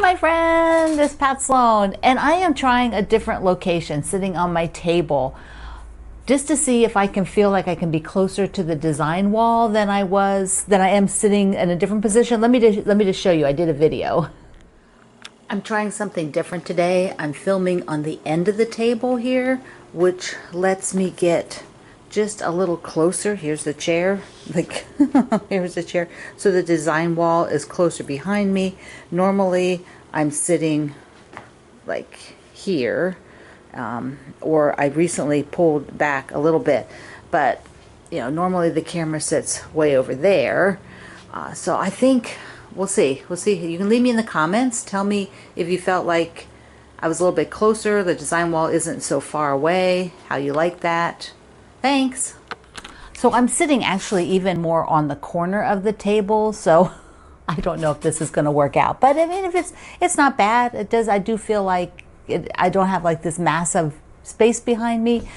my friend, it's Pat Sloan, and I am trying a different location, sitting on my table, just to see if I can feel like I can be closer to the design wall than I am sitting in a different position. Let me just show you. I did a video. I'm trying something different today. I'm filming on the end of the table here, which lets me get just a little closer. Here's the chair, like here's the chair. So the design wall is closer behind me. Normally I'm sitting like here, or I recently pulled back a little bit, but you know, normally the camera sits way over there. So I think we'll see. You can leave me in the comments. Tell me if you felt like I was a little bit closer, the design wall isn't so far away, how you like that. Thanks. So I'm sitting actually even more on the corner of the table, so I don't know if this is going to work out. But I mean, if it's not bad. It does. I do feel like I don't have like this massive space behind me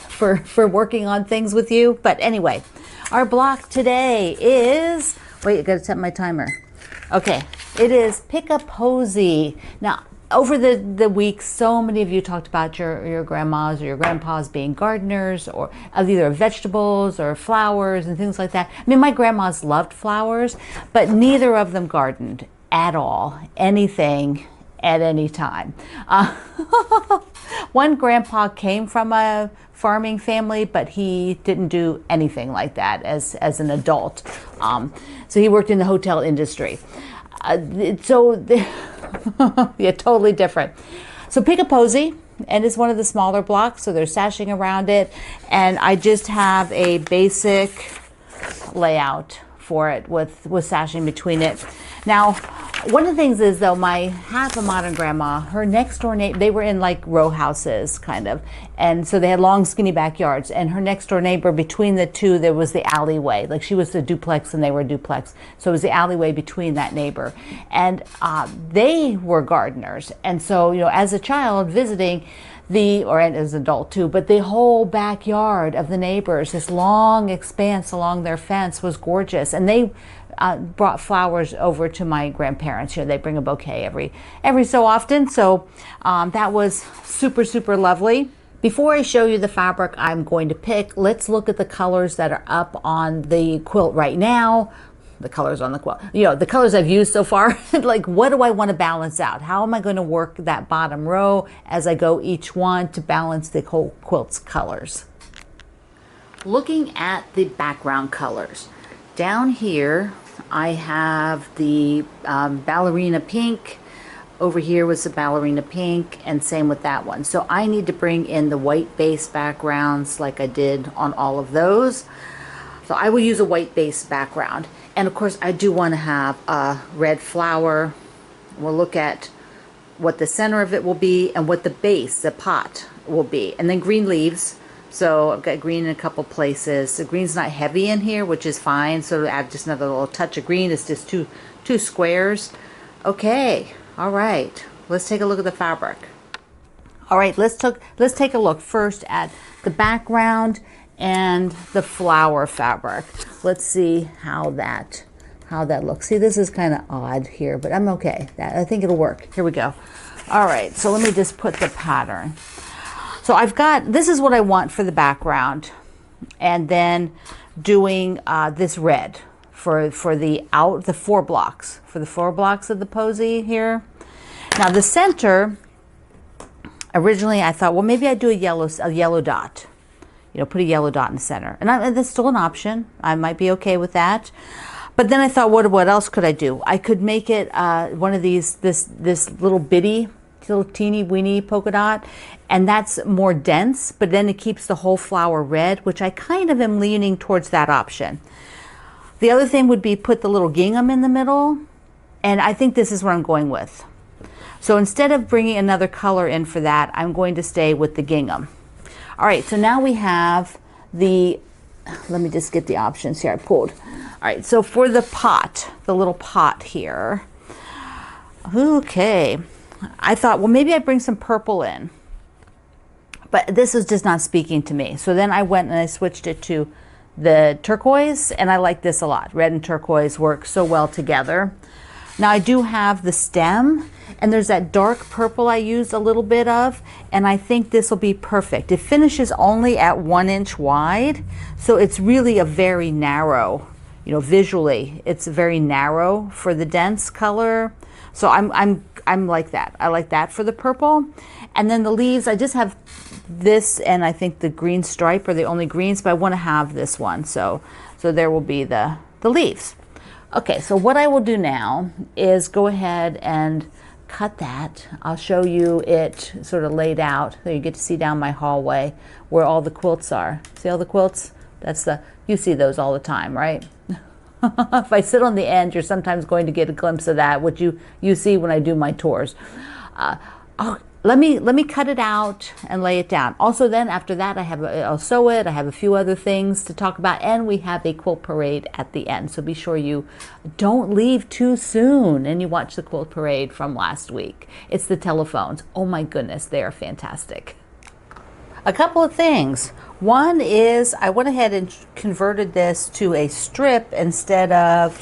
for working on things with you. But anyway, our block today is, wait, I got to set my timer. Okay, it is pick a posie. Now, over the week, so many of you talked about your grandmas or your grandpas being gardeners, or either vegetables or flowers and things like that. I mean, my grandmas loved flowers, but neither of them gardened at all, anything at any time. One grandpa came from a farming family, but he didn't do anything like that as an adult. So he worked in the hotel industry. Yeah, totally different. So pick a posie, and it's one of the smaller blocks, so there's sashing around it, and I just have a basic layout for it with sashing between it. Now, one of the things is, though, my half a modern grandma, her next door neighbor, they were in like row houses kind of, and so they had long skinny backyards, and her next door neighbor, between the two there was the alleyway. Like, she was a duplex and they were a duplex, so it was the alleyway between that neighbor, and they were gardeners. And so, you know, as a child visiting or as an adult too, but the whole backyard of the neighbors, this long expanse along their fence, was gorgeous. And they brought flowers over to my grandparents. You know, they bring a bouquet every so often. So that was super, super lovely. Before I show you the fabric I'm going to pick, let's look at the colors that are up on the quilt right now. The colors on the quilt, you know, the colors I've used so far. Like, what do I want to balance out? How am I going to work that bottom row as I go each one to balance the whole quilt's colors? Looking at the background colors, down here I have the ballerina pink. Over here was the ballerina pink, and same with that one. So I need to bring in the white base backgrounds like I did on all of those. So I will use a white base background. And of course, I do want to have a red flower. We'll look at what the center of it will be and what the base, the pot, will be. And then green leaves. So I've got green in a couple places. The green's not heavy in here, which is fine. So to add just another little touch of green. It's just two squares. Okay, all right. Let's take a look at the fabric. All right, let's take a look first at the background and the flower fabric. Let's see how that looks. See, this is kind of odd here, but I'm okay. I think it'll work. Here we go. All right, so let me just put the pattern. So I've got, this is what I want for the background, and then doing this red for the 4 blocks, for the 4 blocks of the posie here. Now the center, originally I thought, well, maybe I'd do a yellow dot. You know, put a yellow dot in the center, and that's still an option. I might be okay with that. But then I thought, what else could I do? I could make it one of these, this little bitty, little teeny weeny polka dot, and that's more dense, but then it keeps the whole flower red, which I kind of am leaning towards that option. The other thing would be put the little gingham in the middle, and I think this is what I'm going with. So instead of bringing another color in for that, I'm going to stay with the gingham. All right, so now we have the, let me just get the options here I pulled. All right, so for the pot, the little pot here, okay, I thought, well, maybe I bring some purple in, but this is just not speaking to me. So then I went and I switched it to the turquoise, and I like this a lot. Red and turquoise work so well together. Now I do have the stem, and there's that dark purple I used a little bit of, and I think this will be perfect. It finishes only at 1 inch wide, so it's really a very narrow, you know, visually, it's very narrow for the dense color. So I'm like that. I like that for the purple. And then the leaves, I just have this, and I think the green stripe are the only greens, but I want to have this one. So there will be the leaves. Okay, so what I will do now is go ahead and cut that. I'll show you it sort of laid out so you get to see down my hallway where all the quilts are. See all the quilts? You see those all the time, right? If I sit on the end, you're sometimes going to get a glimpse of that, which you see when I do my tours. Let me cut it out and lay it down. Also then after that I'll sew it. I have a few other things to talk about, and we have a quilt parade at the end. So be sure you don't leave too soon and you watch the quilt parade from last week. It's the telephones. Oh my goodness, they are fantastic. A couple of things. One is I went ahead and converted this to a strip instead of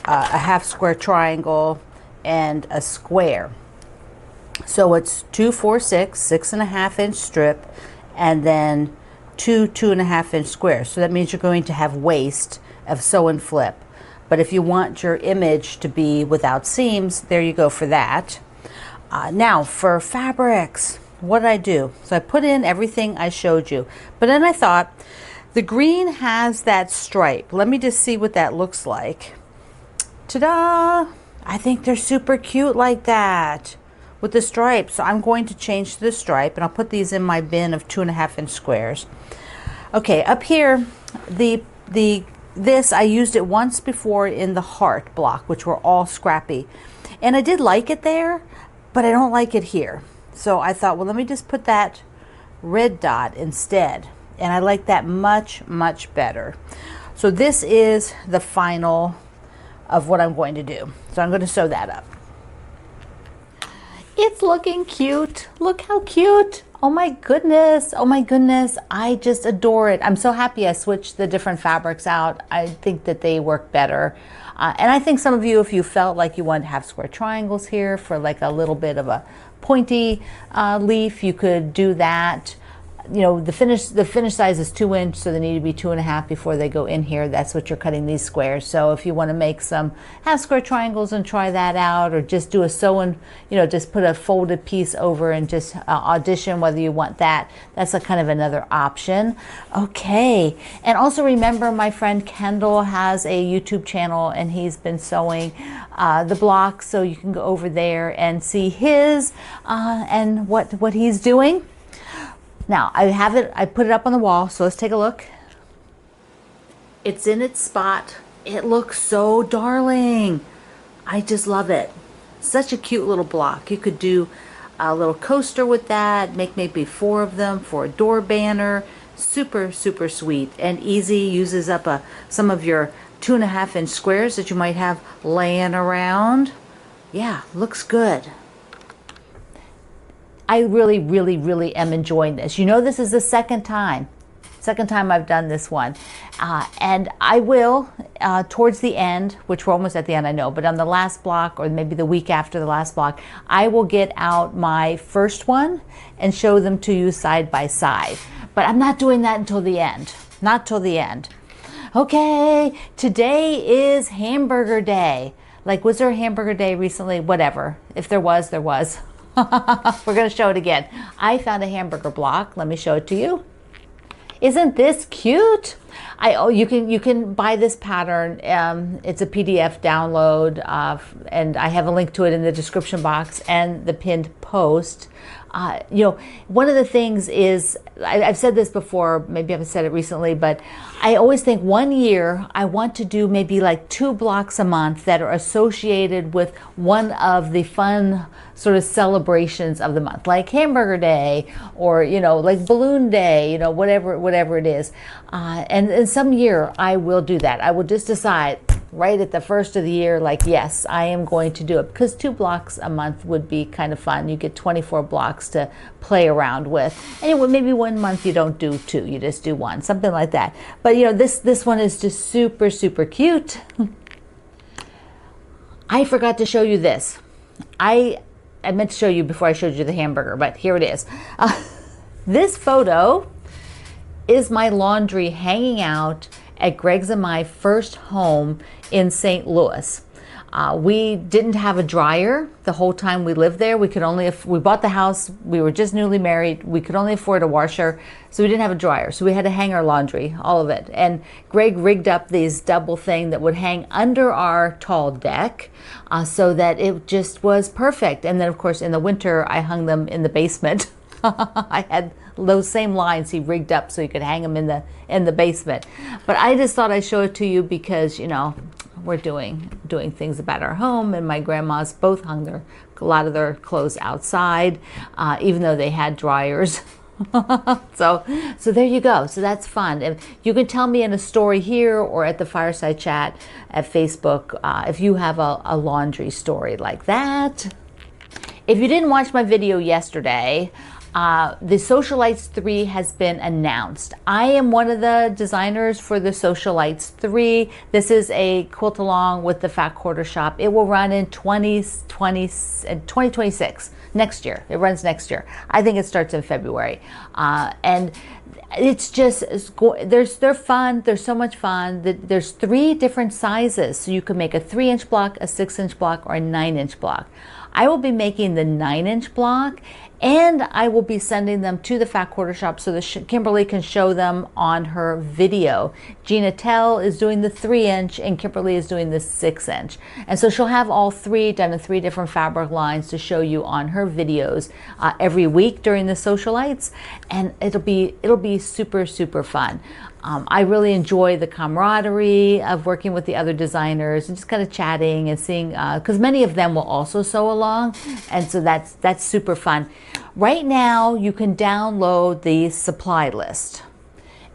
a half square triangle and a square. So it's 2, 4, 6, 6.5 inch strip, and then 2 2.5 inch squares. So that means you're going to have waist of sew and flip. But if you want your image to be without seams, there you go for that. Now for fabrics, what did I do? So I put in everything I showed you, but then I thought the green has that stripe. Let me just see what that looks like. Ta-da! I think they're super cute like that with the stripe. So I'm going to change to the stripe, and I'll put these in my bin of 2.5 inch squares. Okay, up here, this I used it once before in the heart block, which were all scrappy, and I did like it there, but I don't like it here. So I thought, well, let me just put that red dot instead. And I like that much, much better. So this is the final of what I'm going to do. So I'm going to sew that up. It's looking cute. Look how cute. Oh my goodness. Oh my goodness. I just adore it. I'm so happy I switched the different fabrics out. I think that they work better. And I think some of you, if you felt like you wanted to have square triangles here for like a little bit of a pointy leaf, you could do that. You know, the finish size is 2 inch, so they need to be 2.5 before they go in here. That's what you're cutting these squares. So if you want to make some half square triangles and try that out, or just do a sewing, you know, just put a folded piece over and just audition whether you want that. That's a kind of another option. Okay, and also remember my friend Kendall has a YouTube channel, and he's been sewing the blocks, so you can go over there and see his and what he's doing. Now, I have it, I put it up on the wall, so let's take a look. It's in its spot. It looks so darling. I just love it. Such a cute little block. You could do a little coaster with that, make maybe 4 of them for a door banner. Super, super sweet and easy. Uses up some of your 2.5 inch squares that you might have laying around. Yeah, looks good. I really, really, really am enjoying this. You know, this is the second time I've done this one. And I will, towards the end, which we're almost at the end, I know, but on the last block, or maybe the week after the last block, I will get out my first one and show them to you side by side. But I'm not doing that until the end. Not till the end. Okay, today is hamburger day. Like, was there a hamburger day recently? Whatever. If there was, there was. We're going to show it again. I found a hamburger block. Let me show it to you. Isn't this cute? You can buy this pattern. It's a PDF download, and I have a link to it in the description box and the pinned post. You know, one of the things is, I've said this before, maybe I haven't said it recently, but I always think 1 year I want to do maybe like 2 blocks a month that are associated with one of the fun sort of celebrations of the month, like hamburger day, or, you know, like balloon day, you know, whatever it is. And in some year I will do that. I will just decide right at the first of the year, like, yes, I am going to do it, because 2 blocks a month would be kind of fun. You get 24 blocks to play around with. And maybe 1 month you don't do 2, you just do 1, something like that. But you know, this one is just super, super cute. I forgot to show you this. I meant to show you before I showed you the hamburger, but here it is. This photo is my laundry hanging out at Greg's and my first home in St. Louis. We didn't have a dryer the whole time we lived there. We bought the house, we were just newly married, we could only afford a washer, so we didn't have a dryer. So we had to hang our laundry, all of it. And Greg rigged up these double thing that would hang under our tall deck so that it just was perfect. And then of course in the winter, I hung them in the basement. I had those same lines he rigged up so he could hang them in the basement. But I just thought I'd show it to you because, you know, we're doing things about our home, and my grandmas both hung a lot of their clothes outside, even though they had dryers. So there you go. So that's fun. And you can tell me in a story here or at the Fireside Chat at Facebook if you have a laundry story like that. If you didn't watch my video yesterday, the Socialites 3 has been announced. I am one of the designers for the Socialites 3. This is a quilt along with the Fat Quarter Shop. It will run in 2026, next year. It runs next year. I think it starts in February. And it's just, they're fun. They're so much fun. There's 3 different sizes. So you can make a 3-inch block, a 6-inch block, or a 9-inch block. I will be making the 9-inch block, and I will be sending them to the Fat Quarter Shop so that Kimberly can show them on her video. Gina Tell is doing the 3-inch and Kimberly is doing the 6-inch. And so she'll have all 3 done in 3 different fabric lines to show you on her videos every week during the Socialites. And it'll be super, super fun. I really enjoy the camaraderie of working with the other designers and just kind of chatting and seeing, because many of them will also sew along, and so that's super fun. Right now, you can download the supply list,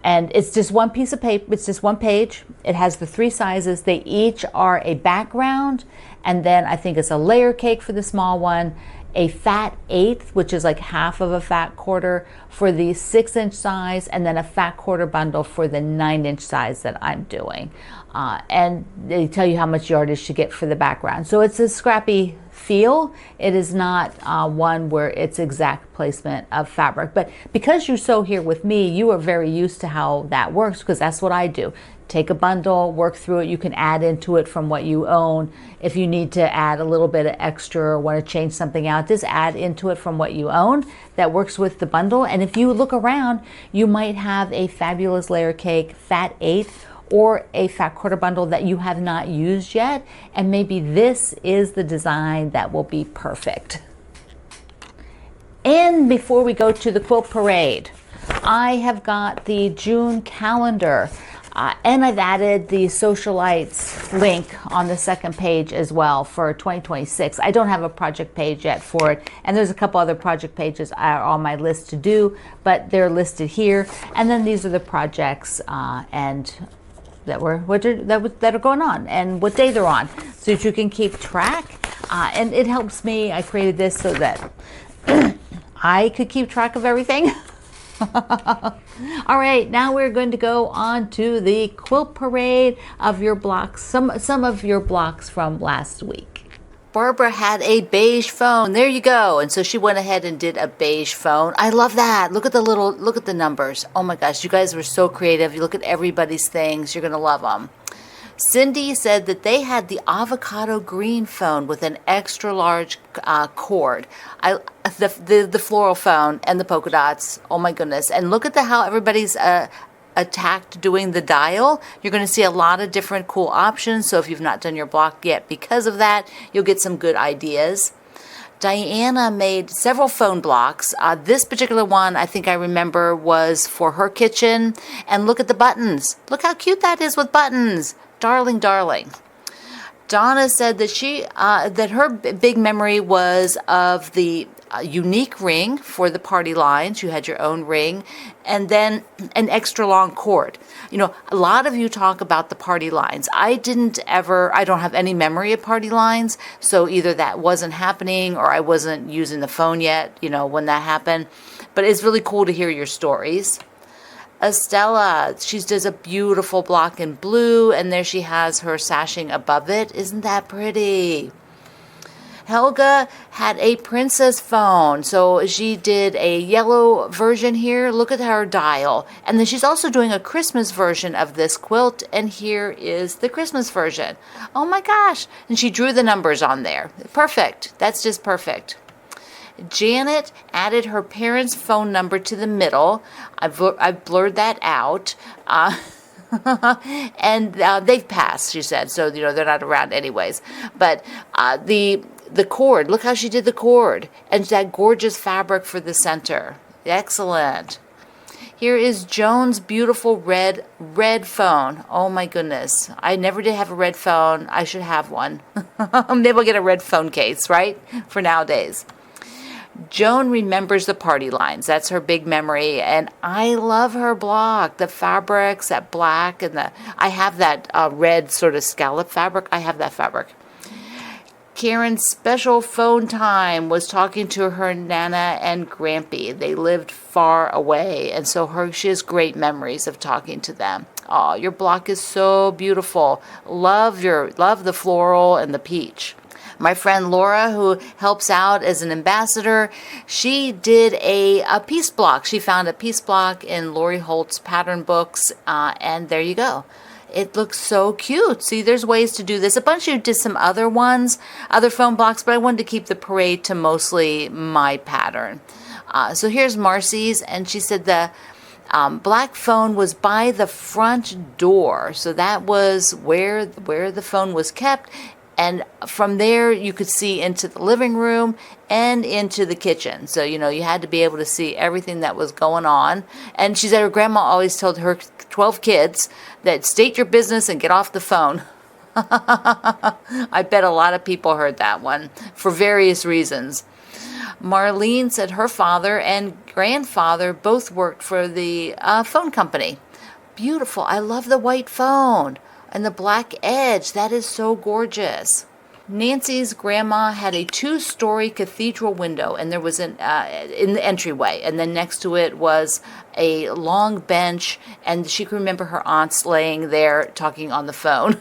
and it's just one piece of paper. It's just one page. It has the 3 sizes. They each are a background, and then I think it's a layer cake for the small one, a fat 1/8, which is like half of a fat quarter for the 6-inch size, and then a fat quarter bundle for the 9-inch size that I'm doing. And they tell you how much yardage to get for the background. So it's a scrappy feel. It is not one where it's exact placement of fabric. But because you sew here with me, you are very used to how that works, because that's what I do. Take a bundle, work through it. You can add into it from what you own. If you need to add a little bit of extra or want to change something out, just add into it from what you own. That works with the bundle. And if you look around, you might have a fabulous layer cake, fat 1/8, or a fat quarter bundle that you have not used yet. And maybe this is the design that will be perfect. And before we go to the Quilt Parade, I have got the June calendar. And I've added the Socialites link on the second page as well for 2026. I don't have a project page yet for it, and there's a couple other project pages are on my list to do, but they're listed here. And then these are the projects and that are going on and what day they're on, so that you can keep track. And it helps me. I created this so that I could keep track of everything. All right, now we're going to go on to the Quilt Parade of your blocks, some of your blocks from last week. Barbara had a beige phone. There you go. And so she went ahead and did a beige phone. I love that. Look at the numbers. Oh my gosh, you guys were so creative. You look at everybody's things. You're going to love them. Cindy said that they had the avocado green phone with an extra large cord. The floral phone and the polka dots. Oh my goodness. And look at how everybody's attacked doing the dial. You're going to see a lot of different cool options. So if you've not done your block yet because of that, you'll get some good ideas. Diana made several phone blocks. This particular one, I think I remember, was for her kitchen. And look at the buttons. Look how cute that is with buttons. Darling, darling. Donna said that that her big memory was of the unique ring for the party lines. You had your own ring, and then an extra long cord. You know, a lot of you talk about the party lines. I don't have any memory of party lines, so either that wasn't happening or I wasn't using the phone yet, when that happened. But it's really cool to hear your stories. Estella, she does a beautiful block in blue, and there she has her sashing above it. Isn't that pretty? Helga had a princess phone, so she did a yellow version here. Look at her dial. And then she's also doing a Christmas version of this quilt, and here is the Christmas version. Oh my gosh. And she drew the numbers on there. Perfect. That's just perfect. Janet added her parents' phone number to the middle. I've blurred that out. And they've passed, she said, so they're not around anyways. But the cord, look how she did the cord, and that gorgeous fabric for the center. Excellent. Here is Joan's beautiful red phone. Oh my goodness, I never did have a red phone. I should have one. Maybe I'll get a red phone case, right, for nowadays. Joan remembers the party lines. That's her big memory, and I love her block. The fabrics, that black, and I have that red sort of scallop fabric. I have that fabric. Karen's special phone time was talking to her Nana and Grampy. They lived far away, and so she has great memories of talking to them. Oh, your block is so beautiful. Love the floral and the peach. My friend Laura, who helps out as an ambassador, she did a piece block. She found a piece block in Lori Holt's pattern books, and there you go. It looks so cute. See, there's ways to do this. A bunch of you did some other ones, other foam blocks, but I wanted to keep the parade to mostly my pattern. So here's Marcy's, and she said the black phone was by the front door. So that was where the phone was kept. And from there, you could see into the living room and into the kitchen. So, you had to be able to see everything that was going on. And she said her grandma always told her 12 kids that state your business and get off the phone. I bet a lot of people heard that one for various reasons. Marlene said her father and grandfather both worked for the phone company. Beautiful. I love the white phone. And the black edge, that is so gorgeous. Nancy's grandma had a 2-story cathedral window, and there was in the entryway, and then next to it was a long bench, and she could remember her aunts laying there talking on the phone.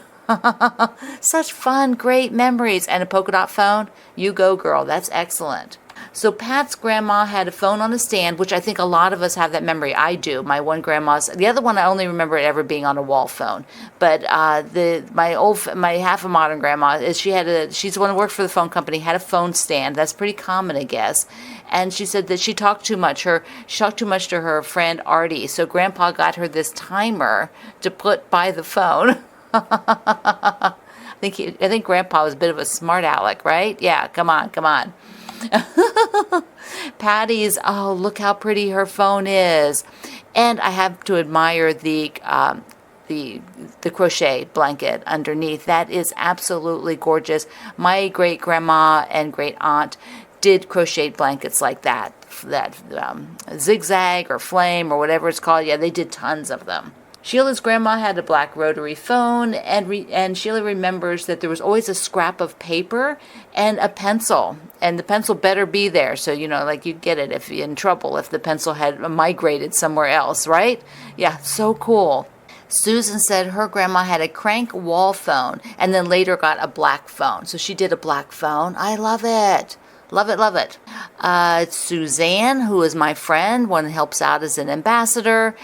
Such fun, great memories. And a polka dot phone? You go, girl. That's excellent. So Pat's grandma had a phone on a stand, which I think a lot of us have that memory. I do. My one grandma's. The other one I only remember it ever being on a wall phone. But my half a modern grandma is she's the one who worked for the phone company, had a phone stand. That's pretty common, I guess. And she said that she talked too much. She talked too much to her friend Artie. So Grandpa got her this timer to put by the phone. I think Grandpa was a bit of a smart aleck, right? Yeah, come on. Patty's, oh, look how pretty her phone is. And I have to admire the crochet blanket underneath. That is absolutely gorgeous. My great grandma and great aunt did crochet blankets like that zigzag or flame or whatever it's called. Yeah, they did tons of them. Sheila's grandma had a black rotary phone, and Sheila remembers that there was always a scrap of paper and a pencil, and the pencil better be there, so you'd get it if you're in trouble if the pencil had migrated somewhere else, right? Yeah, so cool. Susan said her grandma had a crank wall phone, and then later got a black phone, so she did a black phone. I love it. Love it. Suzanne, who is my friend, one that helps out as an ambassador,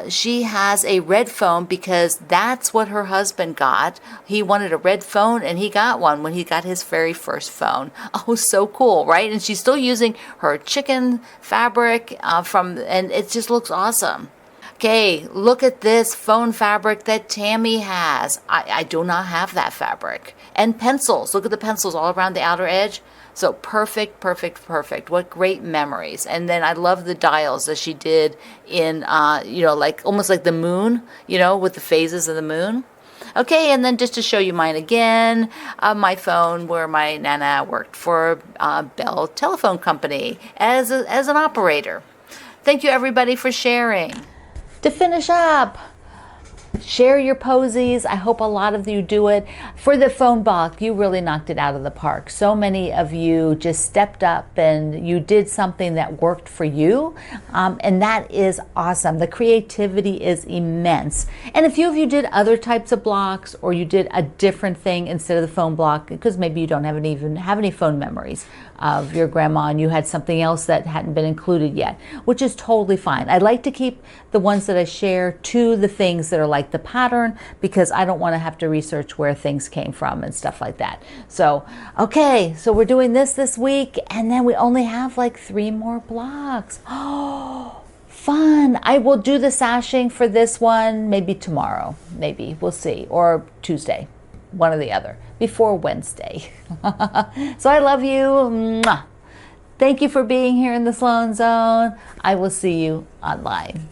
she has a red phone because that's what her husband got. He wanted a red phone, and he got one when he got his very first phone. Oh, so cool, right? And she's still using her chicken fabric and it just looks awesome. Okay, look at this phone fabric that Tammy has. I do not have that fabric. And pencils. Look at the pencils all around the outer edge. So perfect. What great memories. And then I love the dials that she did in, almost like the moon, with the phases of the moon. Okay, and then just to show you mine again, my phone where my Nana worked for Bell Telephone Company as an operator. Thank you, everybody, for sharing. To finish up, Share your posies. I hope a lot of you do it. For the phone block, you really knocked it out of the park. So many of you just stepped up and you did something that worked for you. And that is awesome. The creativity is immense. And a few of you did other types of blocks, or you did a different thing instead of the phone block, because maybe you don't even have any phone memories of your grandma and you had something else that hadn't been included yet, which is totally fine. I like to keep the ones that I share to the things that are like the pattern, because I don't want to have to research where things came from and stuff like that. So, okay, so we're doing this week, and then we only have like 3 more blocks. Oh, fun. I will do the sashing for this one maybe tomorrow, maybe, we'll see, or Tuesday, one or the other, before Wednesday. So I love you. Mwah. Thank you for being here in the Sloan Zone. I will see you online.